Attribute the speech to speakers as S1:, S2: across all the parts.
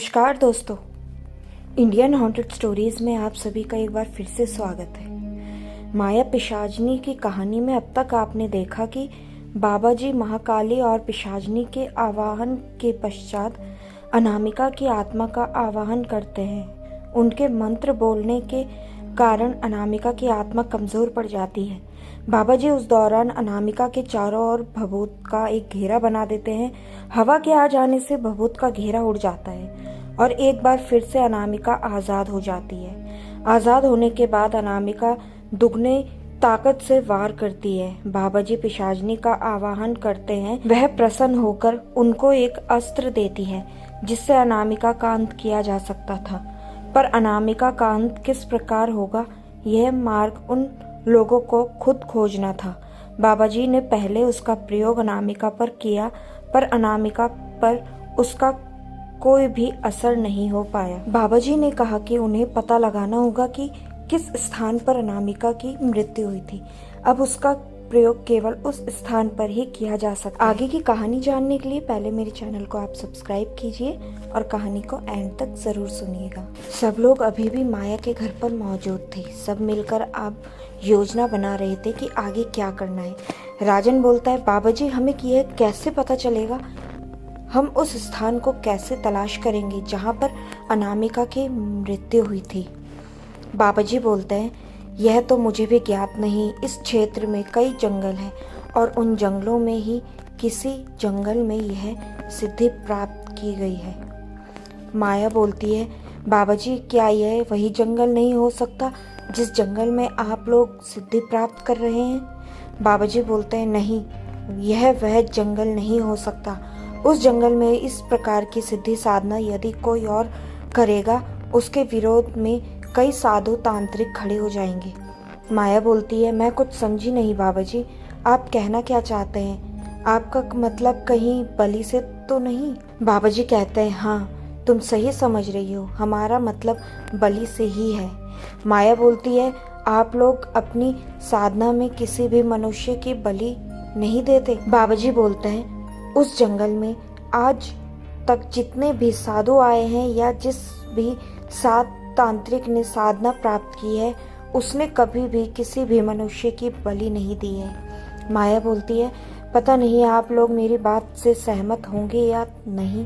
S1: नमस्कार दोस्तों, Indian haunted stories में आप सभी का एक बार फिर से स्वागत है। माया पिशाचनी की कहानी में अब तक आपने देखा कि बाबा जी महाकाली और पिशाचनी के आवाहन के पश्चात अनामिका की आत्मा का आवाहन करते हैं। उनके मंत्र बोलने के कारण अनामिका की आत्मा कमजोर पड़ जाती है। बाबा जी उस दौरान अनामिका के चारों ओर भभूत का एक घेरा बना देते हैं। हवा के आ जाने से भभूत का घेरा उड़ जाता है और एक बार फिर से अनामिका आजाद हो जाती है। आजाद होने के बाद अनामिका दुगने ताकत से वार करती है। बाबा जी पिशाचनी का आवाहन करते हैं। वह प्रसन्न होकर उनको एक अस्त्र देती है जिससे अनामिका का अंत किया जा सकता था, पर अनामिका का अंत किस प्रकार होगा यह मार्ग उन लोगों को खुद खोजना था। बाबा जी ने पहले उसका प्रयोग अनामिका पर किया, पर अनामिका पर उसका कोई भी असर नहीं हो पाया। बाबा जी ने कहा कि उन्हें पता लगाना होगा कि किस स्थान पर अनामिका की मृत्यु हुई थी। अब उसका प्रयोग केवल उस स्थान पर ही किया जा सकता है। आगे की कहानी जानने के लिए पहले मेरे चैनल को आप सब्सक्राइब कीजिए और कहानी को एंड तक जरूर सुनिएगा। सब लोग अभी भी माया के घर पर मौजूद थे। सब मिलकर अब योजना बना रहे थे कि आगे क्या करना है। राजन बोलता है, बाबा जी हमें यह कैसे पता चलेगा, हम उस स्थान को कैसे तलाश करेंगे जहाँ पर अनामिका की मृत्यु हुई थी। बाबा जी बोलते हैं, यह तो मुझे भी ज्ञात नहीं। इस क्षेत्र में कई जंगल हैं और उन जंगलों में ही किसी जंगल में यह सिद्धि प्राप्त की गई है। माया बोलती है, बाबा जी क्या यह वही जंगल नहीं हो सकता जिस जंगल में आप लोग सिद्धि प्राप्त कर रहे हैं। बाबा जी बोलते हैं, नहीं, यह वह जंगल नहीं हो सकता। उस जंगल में इस प्रकार की सिद्धि साधना यदि कोई और करेगा, उसके विरोध में कई साधु तांत्रिक खड़े हो जाएंगे। माया बोलती है, मैं कुछ समझी नहीं बाबा जी, आप कहना क्या चाहते हैं? आपका मतलब कहीं बलि से तो नहीं? बाबा जी कहते हैं, हाँ तुम सही समझ रही हो, हमारा मतलब बलि से ही है। माया बोलती है, आप लोग अपनी साधना में किसी भी मनुष्य की बलि नहीं देते? बाबा जी बोलते हैं, उस जंगल में आज तक जितने भी साधु आए हैं या जिस भी सात तांत्रिक ने साधना प्राप्त की है, उसने कभी भी किसी भी मनुष्य की बलि नहीं दी है। माया बोलती है, पता नहीं आप लोग मेरी बात से सहमत होंगे या नहीं।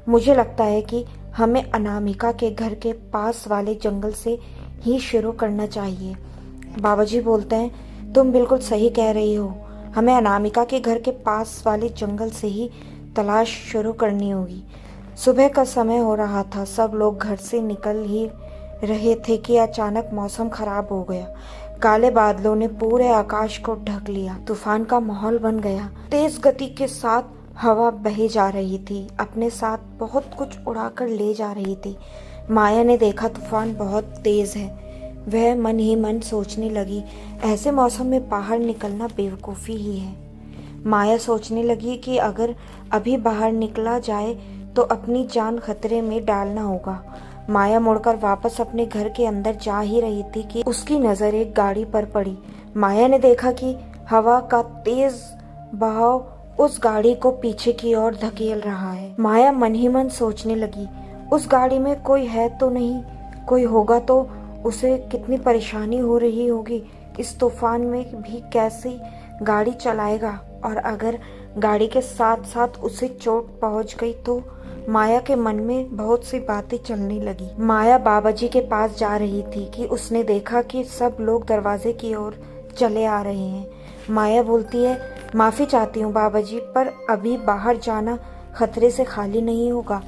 S1: मुझे लगता है कि हमें अनामिका के घर के पास वाले जंगल से ही शुरू करना चाहिए। बाबा जी बोलते हैं, तुम बिल्कुल सही कह रही हो, हमें अनामिका के घर के पास वाले जंगल से ही तलाश शुरू करनी होगी। सुबह का समय हो रहा था। सब लोग घर से निकल ही रहे थे कि अचानक मौसम खराब हो गया। काले बादलों ने पूरे आकाश को ढक लिया। तूफान का माहौल बन गया। तेज गति के साथ हवा बहे जा रही थी, अपने साथ बहुत कुछ उड़ाकर ले जा रही थी। माया ने देखा तूफान बहुत तेज है। वह मन ही मन सोचने लगी, ऐसे मौसम में बाहर निकलना बेवकूफ़ी ही है। माया सोचने लगी कि अगर अभी बाहर निकला जाए तो अपनी जान खतरे में डालना होगा। माया मुड़कर वापस अपने घर के अंदर जा ही रही थी कि उसकी नज़र एक गाड़ी पर पड़ी। माया ने देखा कि हवा का तेज बहाव उस गाड़ी को पीछे की ओर धकेल रहा है। माया मन ही मन सोचने लगी, उस गाड़ी में कोई है तो नहीं? कोई होगा तो उसे कितनी परेशानी हो रही होगी। इस तूफान में भी कैसी गाड़ी चलाएगा, और अगर गाड़ी के साथ साथ उसे चोट पहुंच गई तो? माया के मन में बहुत सी बातें चलने लगी। माया बाबा जी के पास जा रही थी कि उसने देखा कि सब लोग दरवाजे की ओर चले आ रहे हैं। माया बोलती है, माफ़ी चाहती हूँ बाबा जी, पर अभी बाहर जाना खतरे से खाली नहीं होगा।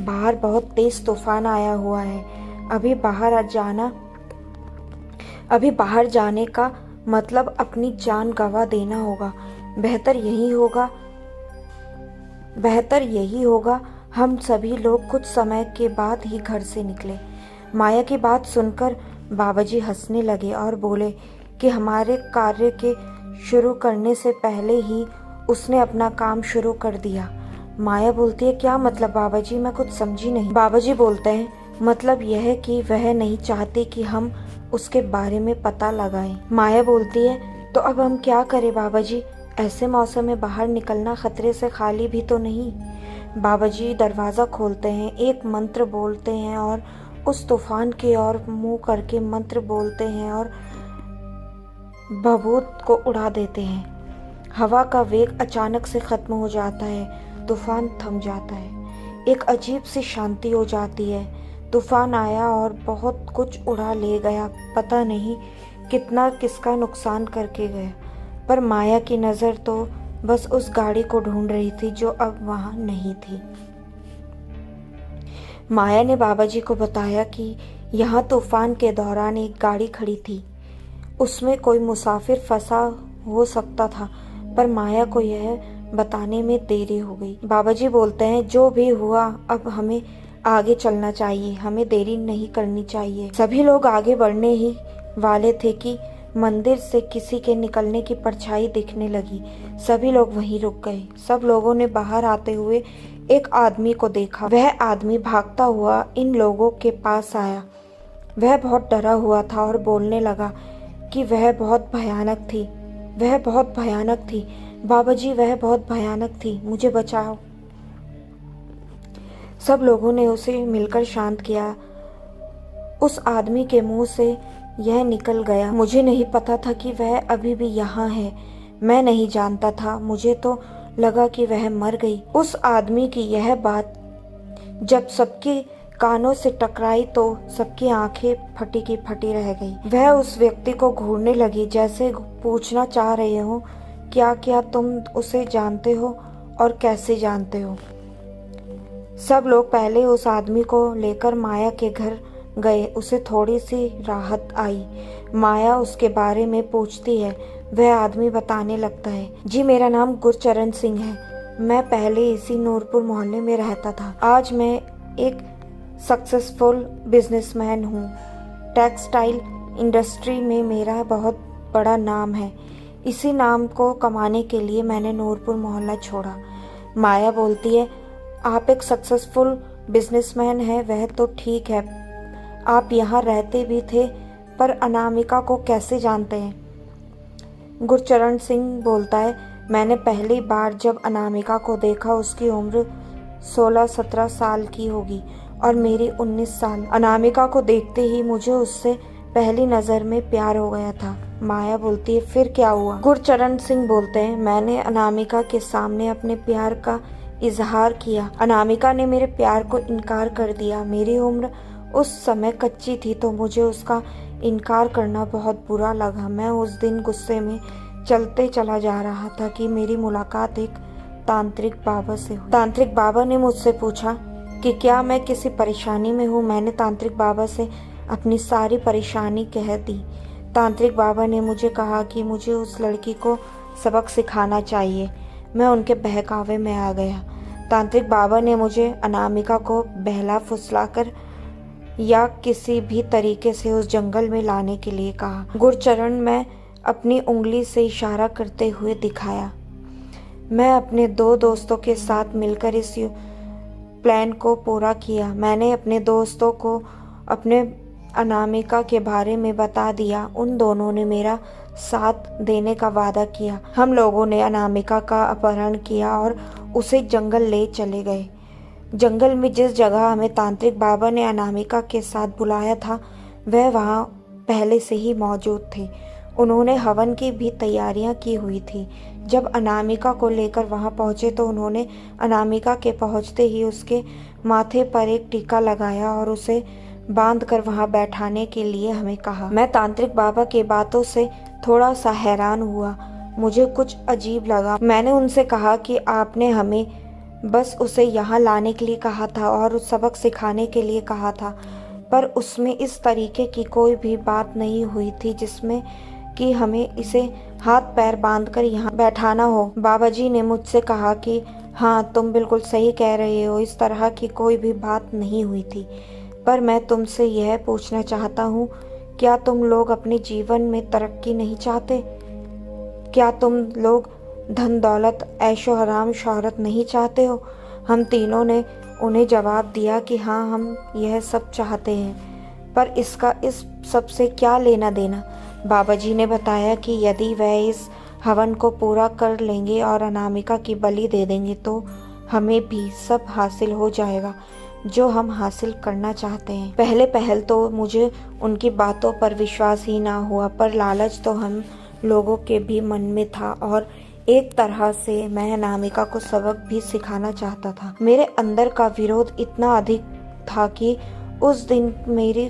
S1: बाहर बहुत तेज तूफान आया हुआ है। अभी बाहर जाने का मतलब अपनी जान गंवा देना होगा। बेहतर यही होगा हम सभी लोग कुछ समय के बाद ही घर से निकले। माया की बात सुनकर बाबा जी हंसने लगे और बोले कि हमारे कार्य के शुरू करने से पहले ही उसने अपना काम शुरू कर दिया। माया बोलती है, क्या मतलब बाबा जी, मैं कुछ समझी नहीं। बाबा जी बोलते हैं, मतलब यह है कि वह नहीं चाहते कि हम उसके बारे में पता लगाएं। माया बोलती है, तो अब हम क्या करें बाबा जी, ऐसे मौसम में बाहर निकलना खतरे से खाली भी तो नहीं। बाबा जी दरवाज़ा खोलते हैं, एक मंत्र बोलते हैं और उस तूफान की ओर मुंह करके मंत्र बोलते हैं और भभूत को उड़ा देते हैं। हवा का वेग अचानक से ख़त्म हो जाता है, तूफान थम जाता है, एक अजीब सी शांति हो जाती है। तूफान आया और बहुत कुछ उड़ा ले गया, पता नहीं कितना किसका नुकसान करके गया, पर माया की नज़र तो बस उस गाड़ी को ढूंढ रही थी जो अब वहाँ नहीं थी। माया ने बाबा जी को बताया कि यहाँ तूफान के दौरान एक गाड़ी खड़ी थी, उसमें कोई मुसाफिर फंसा हो सकता था, पर माया को यह बताने में देरी हो गई। बाबा जी बोलते हैं, जो भी हुआ अब हमें आगे चलना चाहिए, हमें देरी नहीं करनी चाहिए। सभी लोग आगे बढ़ने ही वाले थे कि मंदिर से किसी के निकलने की परछाई दिखने लगी। सभी लोग वहीं रुक गए। सब लोगों ने बाहर आते हुए एक आदमी को देखा। वह आदमी भागता हुआ इन लोगों के पास आया। वह बहुत डरा हुआ था और बोलने लगा कि वह बहुत भयानक थी, वह बहुत भयानक थी, बाबा जी वह बहुत भयानक थी, मुझे बचाओ। सब लोगों ने उसे मिलकर शांत किया। उस आदमी के मुंह से यह निकल गया, मुझे नहीं पता था कि वह अभी भी यहाँ है, मैं नहीं जानता था, मुझे तो लगा कि वह मर गई। उस आदमी की यह बात जब सबके कानों से टकराई तो सबकी आंखें फटी की फटी रह गई। वह उस व्यक्ति को घूरने लगी, जैसे पूछना चाह रहे हो, क्या क्या तुम उसे जानते हो और कैसे जानते हो। सब लोग पहले उस आदमी को लेकर माया के घर गए। उसे थोड़ी सी राहत आई। माया उसके बारे में पूछती है। वह आदमी बताने लगता है, जी मेरा नाम गुरचरण सिंह है, मैं पहले इसी नूरपुर मोहल्ले में रहता था। आज मैं एक सक्सेसफुल बिजनेसमैन हूँ। टेक्सटाइल इंडस्ट्री में मेरा बहुत बड़ा नाम है। इसी नाम को कमाने के लिए मैंने नूरपुर मोहल्ला छोड़ा। माया बोलती है, आप एक सक्सेसफुल बिजनेसमैन हैं, वह तो ठीक है, आप यहाँ रहते भी थे, पर अनामिका को कैसे जानते हैं। गुरचरण सिंह बोलता है, मैंने पहली बार जब अनामिका को देखा उसकी उम्र 16-17 साल की होगी और मेरी 19 साल। अनामिका को देखते ही मुझे उससे पहली नज़र में प्यार हो गया था। माया बोलती है, फिर क्या हुआ। गुरचरण सिंह बोलते हैं, मैंने अनामिका के सामने अपने प्यार का इजहार किया। अनामिका ने मेरे प्यार को इनकार कर दिया। मेरी उम्र उस समय कच्ची थी तो मुझे उसका इनकार करना बहुत बुरा लगा। मैं उस दिन गुस्से में चलते चला जा रहा था कि मेरी मुलाकात एक तांत्रिक बाबा से हुई। तांत्रिक बाबा ने मुझसे पूछा कि क्या मैं किसी परेशानी में हूँ। मैंने तांत्रिक बाबा से अपनी सारी परेशानी कह दी। तांत्रिक बाबा ने मुझे कहा कि मुझे उस लड़की को सबक सिखाना चाहिए। मैं उनके बहकावे में आ गया। तांत्रिक बाबा ने मुझे अनामिका को बहला फुसलाकर या किसी भी तरीके से उस जंगल में लाने के लिए कहा। गुरचरण में अपनी उंगली से इशारा करते हुए दिखाया। मैं अपने 2 दोस्तों के साथ मिलकर इस प्लान को पूरा किया। मैंने अपने दोस्तों को अपने अनामिका के बारे में बता दिया। उन दोनों ने मेरा साथ देने का वादा किया। हम लोगों ने अनामिका का अपहरण किया और उसे जंगल ले चले गए। जंगल में जिस जगह हमें तांत्रिक बाबा ने अनामिका के साथ बुलाया था, वह वहाँ पहले से ही मौजूद थे। उन्होंने हवन की भी तैयारियां की हुई थी। जब अनामिका को लेकर वहां पहुंचे तो उन्होंने अनामिका के पहुंचते ही उसके माथे पर एक टीका लगाया और उसे बांधकर वहां बैठाने के लिए हमें कहा। मैं तांत्रिक बाबा की बातों से थोड़ा सा हैरान हुआ। मुझे कुछ अजीब लगा। मैंने उनसे कहा कि आपने हमें बस उसे यहाँ लाने के लिए कहा था और सबक सिखाने के लिए कहा था, पर उसमें इस तरीके की कोई भी बात नहीं हुई थी जिसमें कि हमें इसे हाथ पैर बांधकर यहाँ बैठाना हो। बाबा जी ने मुझसे कहा कि हाँ, तुम बिल्कुल सही कह रहे हो, इस तरह की कोई भी बात नहीं हुई थी। पर मैं तुमसे यह पूछना चाहता हूँ, क्या तुम लोग अपने जीवन में तरक्की नहीं चाहते? क्या तुम लोग धन दौलत ऐशो आराम शोहरत नहीं चाहते हो? हम तीनों ने उन्हें जवाब दिया कि हाँ, हम यह सब चाहते हैं, पर इसका इस सब से क्या लेना देना। बाबा जी ने बताया कि यदि वह इस हवन को पूरा कर लेंगे और अनामिका की बलि दे देंगे तो हमें भी सब हासिल हो जाएगा जो हम हासिल करना चाहते हैं। पहले पहल तो मुझे उनकी बातों पर विश्वास ही ना हुआ, पर लालच तो हम लोगों के भी मन में था और एक तरह से मैं अनामिका को सबक भी सिखाना चाहता था। मेरे अंदर का विरोध इतना अधिक था कि उस दिन मेरी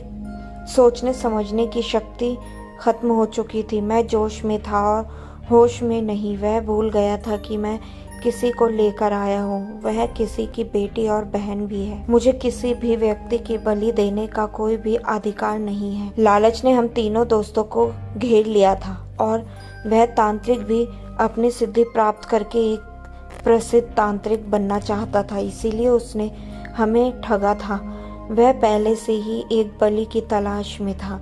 S1: सोचने समझने की शक्ति खत्म हो चुकी थी। मैं जोश में था और होश में नहीं। वह भूल गया था कि मैं किसी को लेकर आया हूँ, वह किसी की बेटी और बहन भी है। मुझे किसी भी व्यक्ति की बलि देने का कोई भी अधिकार नहीं है। लालच ने हम तीनों दोस्तों को घेर लिया था और वह तांत्रिक भी अपनी सिद्धि प्राप्त करके एक प्रसिद्ध तांत्रिक बनना चाहता था, इसीलिए उसने हमें ठगा था। वह पहले से ही एक बलि की तलाश में था,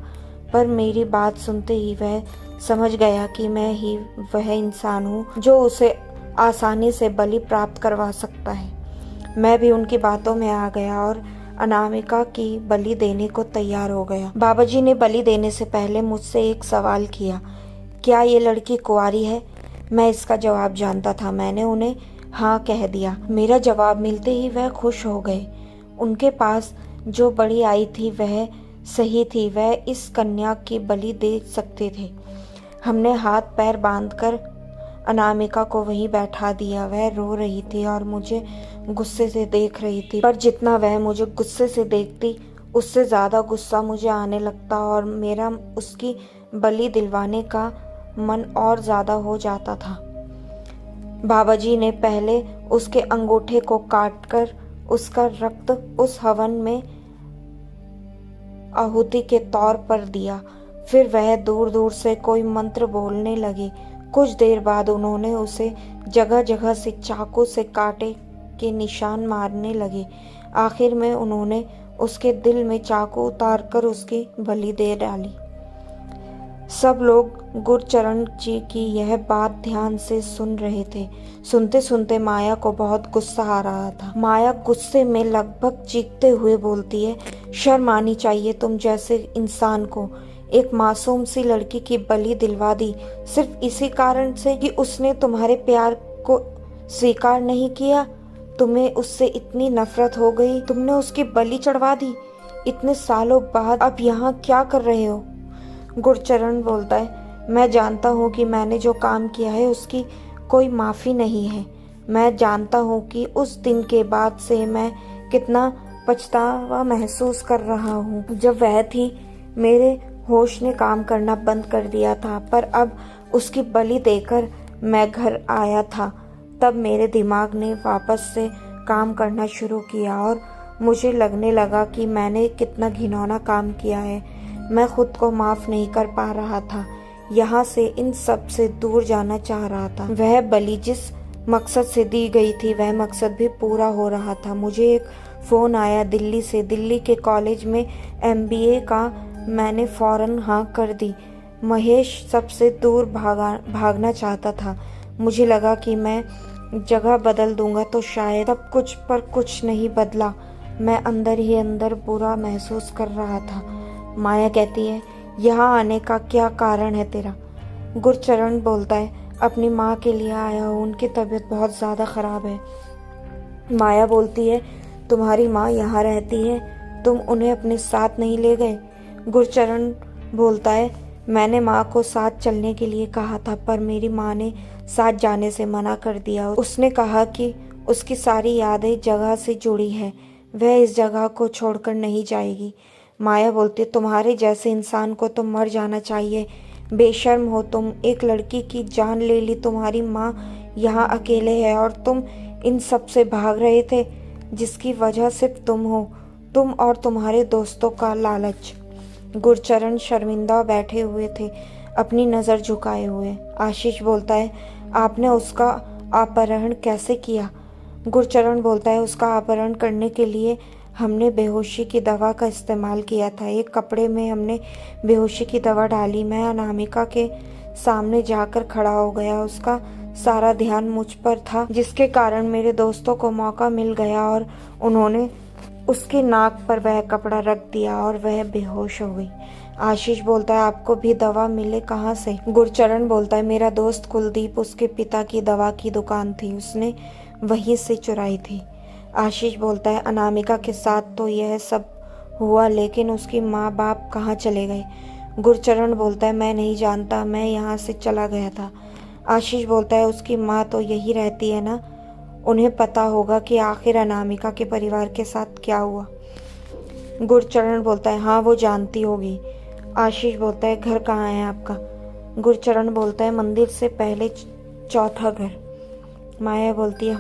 S1: पर मेरी बात सुनते ही वह समझ गया कि मैं ही वह इंसान हूँ जो उसे आसानी से बलि प्राप्त करवा सकता है। मैं भी उनकी बातों में आ गया और अनामिका की बलि देने को तैयार हो गया। बाबा जी ने बलि देने से पहले मुझसे एक सवाल किया, क्या ये लड़की कुंवारी है? मैं इसका जवाब जानता था। मैंने उन्हें हाँ कह दिया। मेरा जवाब मिलते ही वह खुश हो गए। उनके पास जो बड़ी आई थी वह सही थी, वह इस कन्या की बलि दे सकते थे। हमने हाथ पैर बांधकर अनामिका को वहीं बैठा दिया। वह रो रही थी और मुझे गुस्से से देख रही थी, पर जितना वह मुझे गुस्से से देखती उससे ज़्यादा गुस्सा मुझे आने लगता और मेरा उसकी बलि दिलवाने का मन और ज़्यादा हो जाता था। बाबा जी ने पहले उसके अंगूठे को काटकर उसका रक्त उस हवन में आहुति के तौर पर दिया। फिर वह दूर दूर से कोई मंत्र बोलने लगे। कुछ देर बाद उन्होंने उसे जगह जगह से चाकू से कांटे के निशान मारने लगे। आखिर में उन्होंने उसके दिल में चाकू उतारकर उसकी बलि दे डाली। सब लोग गुरचरण जी की यह बात ध्यान से सुन रहे थे। सुनते सुनते माया को बहुत गुस्सा आ रहा था। माया गुस्से में लगभग चीखते हुए बोलती है, शर्म आनी चाहिए तुम जैसे इंसान को। एक मासूम सी लड़की की बलि दिलवा दी सिर्फ इसी कारण से कि उसने तुम्हारे प्यार को स्वीकार नहीं किया। तुम्हें उससे इतनी नफरत हो गई, तुमने उसकी बलि चढ़वा दी। इतने सालों बाद अब यहाँ क्या कर रहे हो? गुरचरण बोलता है, मैं जानता हूँ कि मैंने जो काम किया है उसकी कोई माफ़ी नहीं है। मैं जानता हूँ कि उस दिन के बाद से मैं कितना पछतावा महसूस कर रहा हूँ। जब वह थी मेरे होश ने काम करना बंद कर दिया था, पर अब उसकी बलि देकर मैं घर आया था। तब मेरे दिमाग ने वापस से काम करना शुरू किया और मुझे लगने लगा कि मैंने कितना घिनौना काम किया है। मैं खुद को माफ़ नहीं कर पा रहा था। यहाँ से इन सब से दूर जाना चाह रहा था। वह बलि जिस मकसद से दी गई थी वह मकसद भी पूरा हो रहा था। मुझे एक फ़ोन आया दिल्ली से। दिल्ली के कॉलेज में MBA का मैंने फ़ौरन हाँ कर दी। महेश सबसे दूर भागना चाहता था। मुझे लगा कि मैं जगह बदल दूंगा तो शायद सब कुछ, पर कुछ नहीं बदला। मैं अंदर ही अंदर बुरा महसूस कर रहा था। माया कहती है, यहाँ आने का क्या कारण है तेरा? गुरचरण बोलता है, अपनी माँ के लिए आया हूँ, उनकी तबीयत बहुत ज़्यादा ख़राब है। माया बोलती है, तुम्हारी माँ यहाँ रहती है, तुम उन्हें अपने साथ नहीं ले गए? गुरचरण बोलता है, मैंने माँ को साथ चलने के लिए कहा था, पर मेरी माँ ने साथ जाने से मना कर दिया। उसने कहा कि उसकी सारी यादें जगह से जुड़ी है, वह इस जगह को छोड़कर नहीं जाएगी। माया बोलती है, तुम्हारे जैसे इंसान को तो मर जाना चाहिए। बेशर्म हो तुम, एक लड़की की जान ले ली। तुम्हारी माँ यहाँ अकेले है और तुम इन सब से भाग रहे थे, जिसकी वजह सिर्फ तुम हो, तुम और तुम्हारे दोस्तों का लालच। गुरचरण शर्मिंदा बैठे हुए थे, अपनी नज़र झुकाए हुए। आशीष बोलता है, आपने उसका अपहरण कैसे किया? गुरचरण बोलता है, उसका अपहरण करने के लिए हमने बेहोशी की दवा का इस्तेमाल किया था। एक कपड़े में हमने बेहोशी की दवा डाली। मैं अनामिका के सामने जाकर खड़ा हो गया। उसका सारा ध्यान मुझ पर था, जिसके कारण मेरे दोस्तों को मौका मिल गया और उन्होंने उसके नाक पर वह कपड़ा रख दिया और वह बेहोश हो गई। आशीष बोलता है, आपको भी दवा मिले कहाँ से? गुरचरण बोलता है, मेरा दोस्त कुलदीप, उसके पिता की दवा की दुकान थी, उसने वहीं से चुराई थी। आशीष बोलता है, अनामिका के साथ तो यह सब हुआ, लेकिन उसकी माँ बाप कहाँ चले गए? गुरचरण बोलता है, मैं नहीं जानता, मैं यहाँ से चला गया था। आशीष बोलता है, उसकी माँ तो यही रहती है ना, उन्हें पता होगा कि आखिर अनामिका के परिवार के साथ क्या हुआ। गुरचरण बोलता है, हाँ वो जानती होगी। आशीष बोलता है, घर कहाँ है आपका? गुरचरण बोलता है, मंदिर से पहले चौथा घर। माया बोलती है,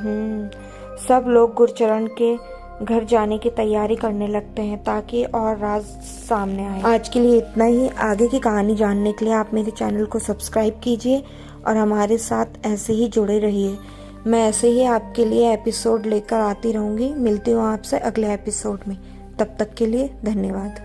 S1: सब लोग गुरचरण के घर जाने की तैयारी करने लगते हैं ताकि और राज सामने आए। आज के लिए इतना ही। आगे की कहानी जानने के लिए आप मेरे चैनल को सब्सक्राइब कीजिए और हमारे साथ ऐसे ही जुड़े रहिए। मैं ऐसे ही आपके लिए एपिसोड लेकर आती रहूँगी। मिलती हूँ आपसे अगले एपिसोड में। तब तक के लिए धन्यवाद।